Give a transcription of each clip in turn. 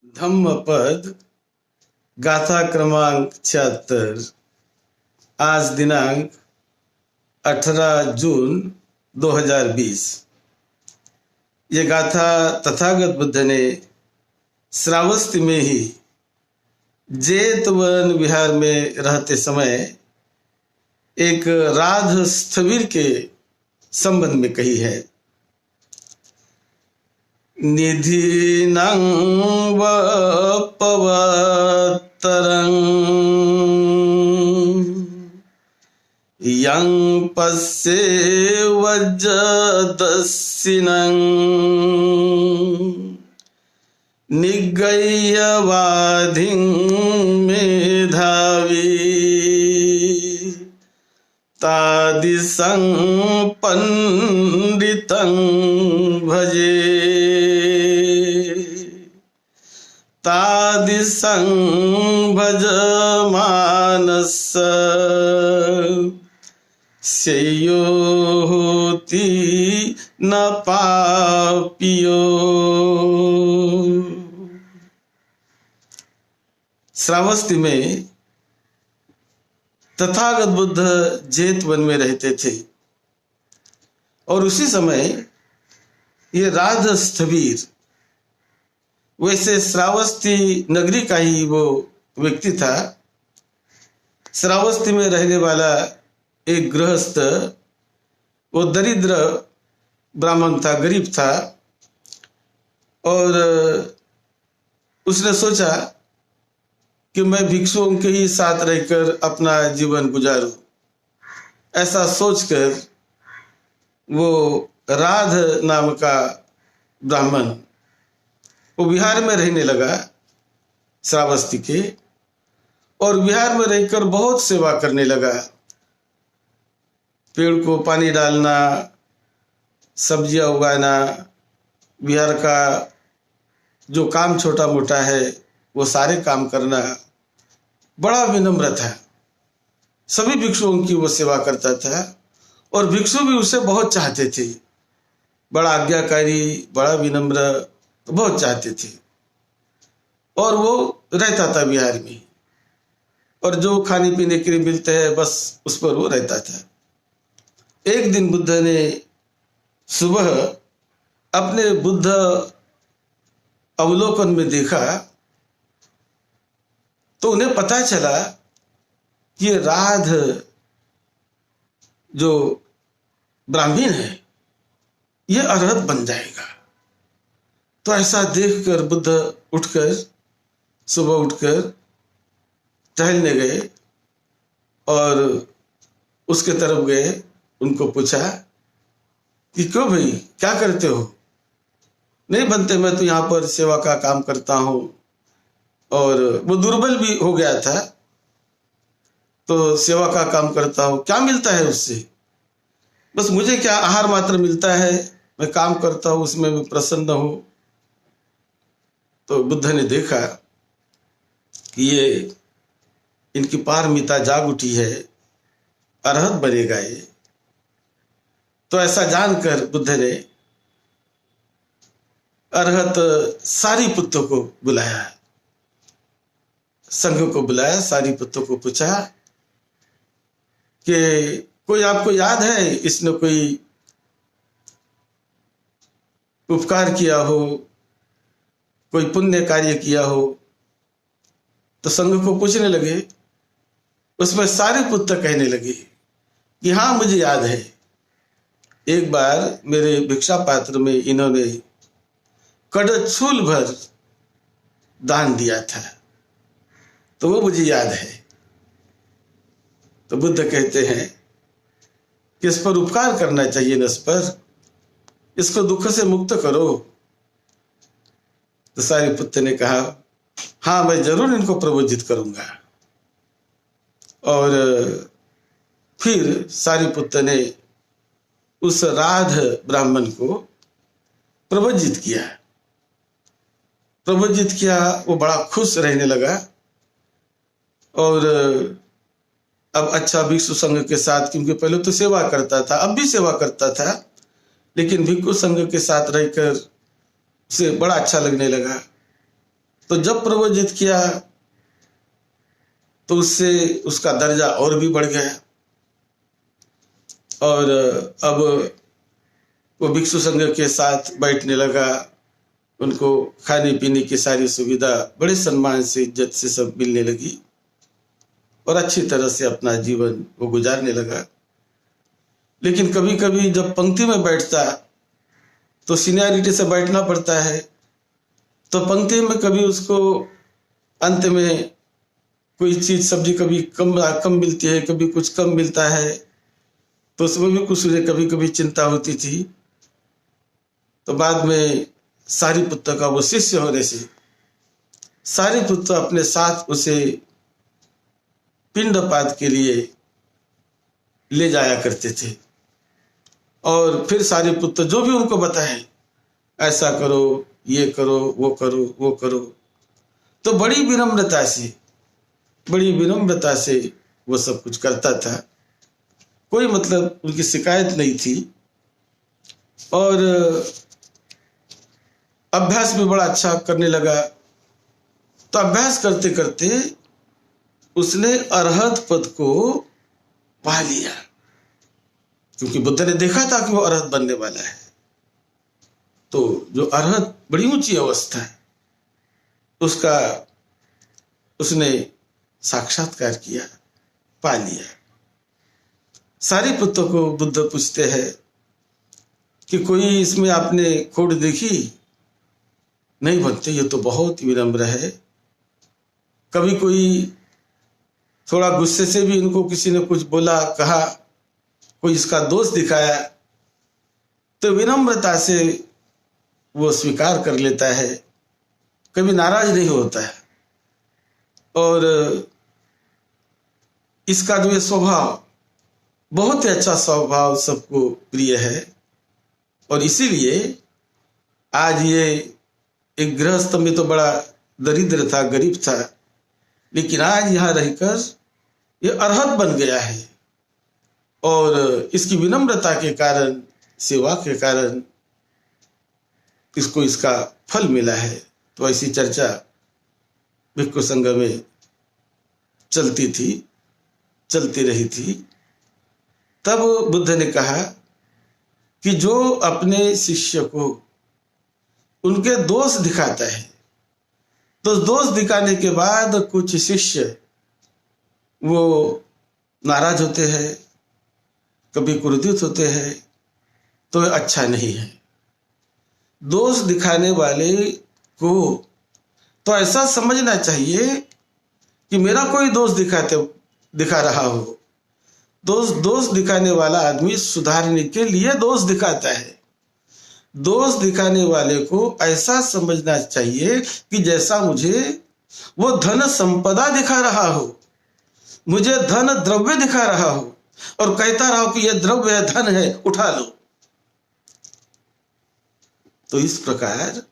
धम्मपद गाथा क्रमांक 76। आज दिनांक 18 जून 2020। ये गाथा तथागत बुद्ध ने श्रावस्ती में ही जेतवन विहार में रहते समय एक राध स्थविर के संबंध में कही है। निधिनं वपवत्तरं यं पश्ये वज्रदस्सिनं निगय्यवाधिं मेधावी तादिशं पंडितं भजे तादिशं भजमानस्य श्रेयो होति न पापियो। श्रावस्ती में तथागत बुद्ध जेतवन में रहते थे और उसी समय ये राध स्थविर, वैसे श्रावस्ती नगरी का ही वो व्यक्ति था। श्रावस्ती में रहने वाला एक गृहस्थ, वो दरिद्र ब्राह्मण था, गरीब था, और उसने सोचा कि मैं भिक्षुओं के ही साथ रहकर अपना जीवन गुजारूं। ऐसा सोचकर वो राध नाम का ब्राह्मण वो विहार में रहने लगा श्रावस्ती के, और विहार में रहकर बहुत सेवा करने लगा। पेड़ को पानी डालना, सब्जियां उगाना, विहार का जो काम छोटा मोटा है वो सारे काम करना। बड़ा विनम्र था, सभी भिक्षुओं की वो सेवा करता था और भिक्षु भी उसे बहुत चाहते थे। बड़ा आज्ञाकारी, बड़ा विनम्र, बहुत चाहते थे। और वो रहता था विहार में, और जो खाने पीने के लिए मिलते हैं बस उस पर वो रहता था। एक दिन बुद्ध ने सुबह अपने बुद्ध अवलोकन में देखा तो उन्हें पता चला कि ये राध जो ब्राह्मण है ये अरहत बन जाएगा। तो ऐसा देखकर बुद्ध सुबह उठकर टहलने गए और उसके तरफ गए। उनको पूछा कि क्यों भाई, क्या करते हो? नहीं बनते, मैं तो यहाँ पर सेवा का काम करता हूँ। और वो दुर्बल भी हो गया था, तो सेवा का काम करता हूँ, क्या मिलता है उससे? बस मुझे क्या, आहार मात्र मिलता है, मैं काम करता हूँ, उसमें मैं प्रसन्न हूँ। तो बुद्ध ने देखा कि ये इनकी पारमिता जाग उठी है, अरहत बनेगा ये। तो ऐसा जानकर बुद्ध ने अरहत सारिपुत्त को बुलाया, संघ को बुलाया, सारिपुत्त को पूछा कि कोई आपको याद है इसने कोई उपकार किया हो, कोई पुण्य कार्य किया हो? तो संघ को पूछने लगे। उसमें सारिपुत्त कहने लगे कि हाँ, मुझे याद है, एक बार मेरे भिक्षा पात्र में इन्होंने कड़छूल भर दान दिया था, तो वो मुझे याद है। तो बुद्ध कहते हैं कि इस पर उपकार करना चाहिए न, इस पर, इसको दुख से मुक्त करो। तो सारिपुत्त ने कहा हाँ, मैं जरूर इनको प्रबोधित करूंगा। और फिर सारिपुत्त ने उस राध ब्राह्मण को प्रबोधित किया। वो बड़ा खुश रहने लगा और अब अच्छा भिक्षु संघ के साथ, क्योंकि पहले तो सेवा करता था, अब भी सेवा करता था, लेकिन भिक्षु संघ के साथ रहकर उसे बड़ा अच्छा लगने लगा। तो जब प्रबोधित किया तो उससे उसका दर्जा और भी बढ़ गया, और अब वो भिक्षु संघ के साथ बैठने लगा। उनको खाने पीने की सारी सुविधा बड़े सम्मान से, इज्जत से सब मिलने लगी, और अच्छी तरह से अपना जीवन वो गुजारने लगा। लेकिन कभी कभी जब पंक्ति में बैठता तो सीनियरिटी से बैठना पड़ता है, तो पंक्ति में कभी उसको अंत में कोई चीज सब्जी कभी कम मिलती है, कभी कुछ कम मिलता है, तो उसमें भी कुछ उन्हें कभी कभी चिंता होती थी। तो बाद में सारिपुत्र का वो शिष्य होने से सारिपुत्र अपने साथ उसे पिंडपात के लिए ले जाया करते थे, और फिर सारिपुत्र जो भी उनको बताए, ऐसा करो, ये करो, वो करो, वो करो, तो बड़ी विनम्रता से वो सब कुछ करता था। कोई मतलब उनकी शिकायत नहीं थी, और अभ्यास भी बड़ा अच्छा करने लगा। तो अभ्यास करते करते उसने अरहत पद को पा लिया, क्योंकि बुद्ध ने देखा था कि वो अरहत बनने वाला है। तो जो अरहत बड़ी ऊंची अवस्था है, उसका उसने साक्षात्कार किया, पा लिया। सारिपुत्र को बुद्ध पूछते हैं कि कोई इसमें आपने खोट देखी? नहीं बनते, ये तो बहुत विनम्र है। कभी कोई थोड़ा गुस्से से भी इनको किसी ने कुछ बोला, कहा, कोई इसका दोष दिखाया, तो विनम्रता से वो स्वीकार कर लेता है, कभी नाराज नहीं होता है। और इसका जो ये स्वभाव, बहुत ही अच्छा स्वभाव सबको प्रिय है, और इसीलिए आज ये एक गृहस्थ में तो बड़ा दरिद्र था, गरीब था, लेकिन आज यहाँ रहकर ये अरहत बन गया है, और इसकी विनम्रता के कारण, सेवा के कारण इसको इसका फल मिला है। तो ऐसी चर्चा भिक्षु संघ में चलती रही थी। तब बुद्ध ने कहा कि जो अपने शिष्य को उनके दोष दिखाता है, तो दोष दिखाने के बाद कुछ शिष्य वो नाराज होते हैं, कभी क्रोधित होते हैं, तो अच्छा नहीं है। दोष दिखाने वाले को तो ऐसा समझना चाहिए कि मेरा कोई दोष दिखा रहा हो। दोष दिखाने वाला आदमी सुधारने के लिए दोष दिखाता है। दोष दिखाने वाले को ऐसा समझना चाहिए कि जैसा मुझे वो धन संपदा दिखा रहा हो, मुझे धन द्रव्य दिखा रहा हो, और कहता रहा हो कि यह द्रव्य है, धन है, उठा लो। तो इस प्रकार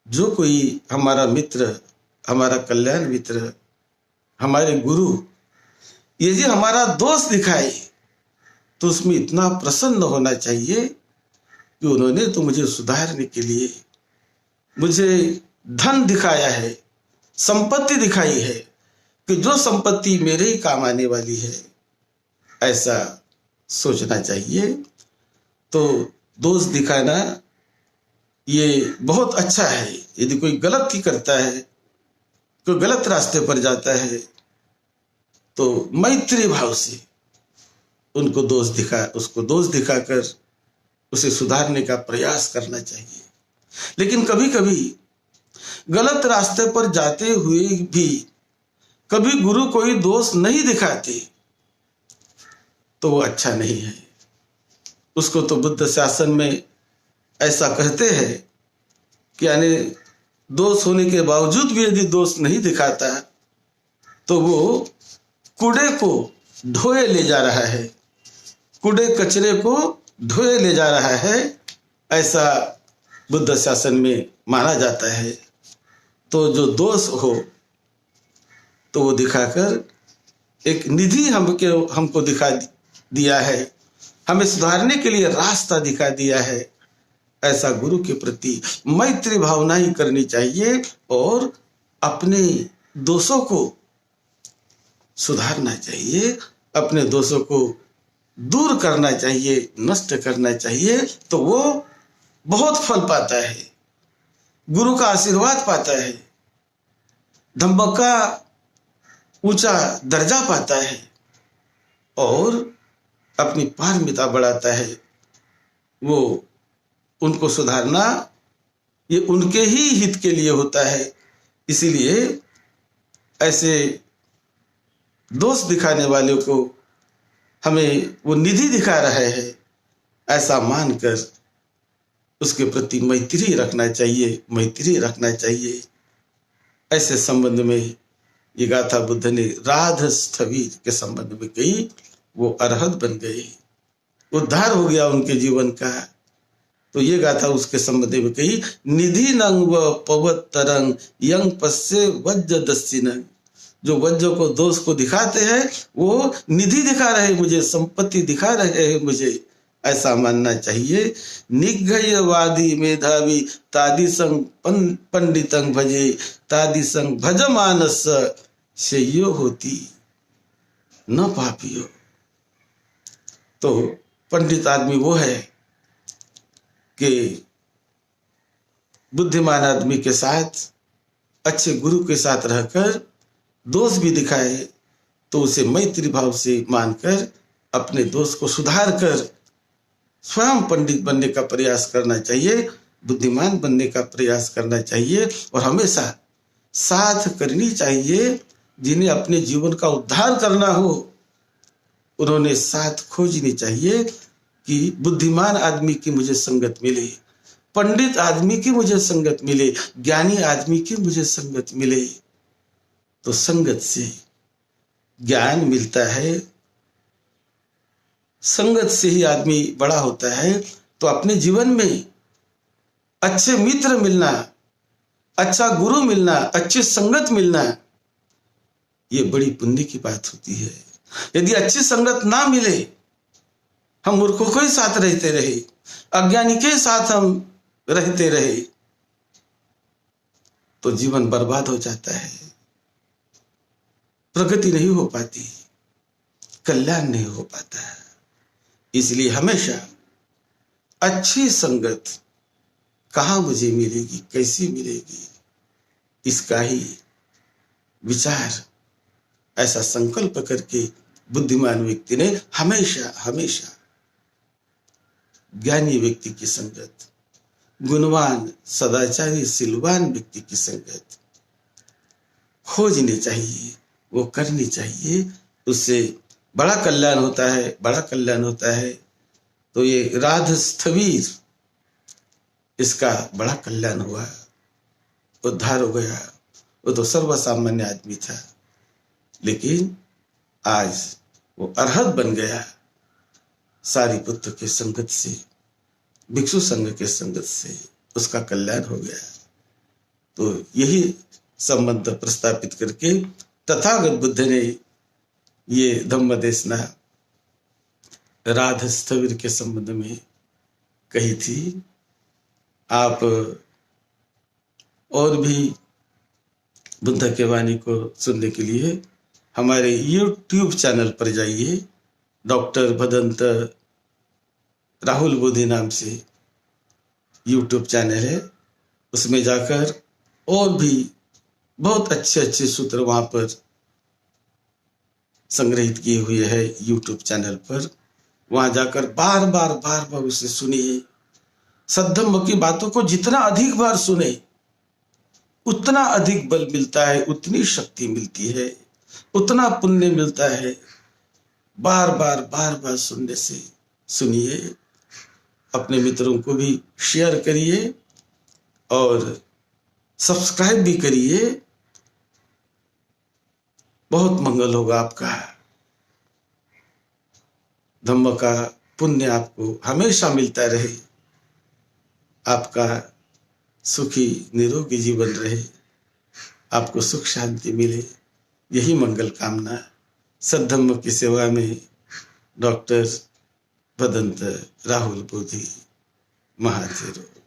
जो कोई हमारा मित्र, हमारा कल्याण मित्र, हमारे गुरु यदि हमारा दोष दिखाए, तो उसमें इतना प्रसन्न होना चाहिए कि उन्होंने तो मुझे सुधारने के लिए मुझे धन दिखाया है, संपत्ति दिखाई है, कि जो संपत्ति मेरे ही काम आने वाली है, ऐसा सोचना चाहिए। तो दोष दिखाना ये बहुत अच्छा है। यदि कोई गलत ही करता है, कोई गलत रास्ते पर जाता है, तो मैत्री भाव से उसको दोष दिखाकर उसे सुधारने का प्रयास करना चाहिए। लेकिन कभी कभी गलत रास्ते पर जाते हुए भी कभी गुरु कोई दोष नहीं दिखाते, तो वो अच्छा नहीं है। उसको तो बुद्ध शासन में ऐसा कहते हैं कि यानी दोष होने के बावजूद भी यदि दोष नहीं दिखाता, तो वो कूड़े को ढोए ले जा रहा है, कूड़े कचरे को ढोए ले जा रहा है, ऐसा बुद्ध शासन में माना जाता है। तो जो दोष हो तो वो दिखाकर एक निधि हमको दिखा दिया है, हमें सुधारने के लिए रास्ता दिखा दिया है, ऐसा गुरु के प्रति मैत्री भावना ही करनी चाहिए और अपने दोषों को सुधारना चाहिए, अपने दोषों को दूर करना चाहिए, नष्ट करना चाहिए, तो वो बहुत फल पाता है, गुरु का आशीर्वाद पाता है, धम्म का ऊंचा दर्जा पाता है और अपनी पारमिता बढ़ाता है। वो उनको सुधारना ये उनके ही हित के लिए होता है। इसीलिए ऐसे दोष दिखाने वालों को हमें वो निधि दिखा रहा है ऐसा मानकर उसके प्रति मैत्री रखना चाहिए, मैत्री रखना चाहिए। ऐसे संबंध में ये गाथा बुद्ध ने राधस्थवीर के संबंध में कही। वो अरहत बन गए, उद्धार हो गया उनके जीवन का। तो ये गाथा उसके संबंध में कही, निधि नंग व पवत तरंग यंग पश्य वज्र दस्सिन। जो वज्र को दोष को दिखाते हैं वो निधि दिखा रहे मुझे, संपत्ति दिखा रहे हैं मुझे, ऐसा मानना चाहिए। निग्घयवादी मेधावी तादि संग पंडितंग भजे तादि संग भज मानस शेयो होती न पापियो। तो पंडित आदमी वो है कि बुद्धिमान आदमी के साथ, अच्छे गुरु के साथ रहकर दोष भी दिखाए तो उसे मैत्री भाव से मानकर अपने दोष को सुधार कर स्वयं पंडित बनने का प्रयास करना चाहिए, बुद्धिमान बनने का प्रयास करना चाहिए और हमेशा साथ करनी चाहिए। जिन्हें अपने जीवन का उद्धार करना हो उन्होंने साथ खोजनी चाहिए कि बुद्धिमान आदमी की मुझे संगत मिले, पंडित आदमी की मुझे संगत मिले, ज्ञानी आदमी की मुझे संगत मिले। तो संगत से ज्ञान मिलता है, संगत से ही आदमी बड़ा होता है। तो अपने जीवन में अच्छे मित्र मिलना, अच्छा गुरु मिलना, अच्छी संगत मिलना, ये बड़ी पुण्य की बात होती है। यदि अच्छी संगत ना मिले, हम मूर्खों के साथ रहते रहे, अज्ञानी के साथ हम रहते रहे, तो जीवन बर्बाद हो जाता है, प्रगति नहीं हो पाती, कल्याण नहीं हो पाता। इसलिए हमेशा अच्छी संगत कहाँ मुझे मिलेगी, कैसी मिलेगी, इसका ही विचार, ऐसा संकल्प करके बुद्धिमान व्यक्ति ने हमेशा हमेशा ज्ञानी व्यक्ति की संगत, गुणवान सदाचारी सिलवान व्यक्ति की संगत खोजनी चाहिए, वो करनी चाहिए। उससे बड़ा कल्याण होता है, बड़ा कल्याण होता है। तो ये राधस्थवीर, इसका बड़ा कल्याण हुआ, उद्धार हो गया। वो तो सर्वसामान्य आदमी था, लेकिन आज वो अरहत बन गया सारिपुत्र के संगत से, भिक्षु संघ के संगत से, उसका कल्याण हो गया। तो यही संबंध प्रस्तापित करके तथागत बुद्ध ने ये धम्म देशना राधस्थवीर के संबंध में कही थी। आप और भी बुद्ध के वाणी को सुनने के लिए हमारे YouTube चैनल पर जाइए। डॉक्टर भदंत राहुल बोधि नाम से YouTube चैनल है, उसमें जाकर और भी बहुत अच्छे अच्छे सूत्र वहां पर संग्रहित किए हुए हैं YouTube चैनल पर। वहां जाकर बार बार उसे सुनिए। सद्धम्म की बातों को जितना अधिक बार सुने उतना अधिक बल मिलता है, उतनी शक्ति मिलती है, उतना पुण्य मिलता है। बार बार सुनने से सुनिए, अपने मित्रों को भी शेयर करिए और सब्सक्राइब भी करिए। बहुत मंगल होगा आपका। धम्म का पुण्य आपको हमेशा मिलता रहे, आपका सुखी निरोगी जीवन रहे, आपको सुख शांति मिले, यही मंगल कामना। सद्धम्म की सेवा में डॉक्टर भदंत राहुल बोधि। महाथिरो।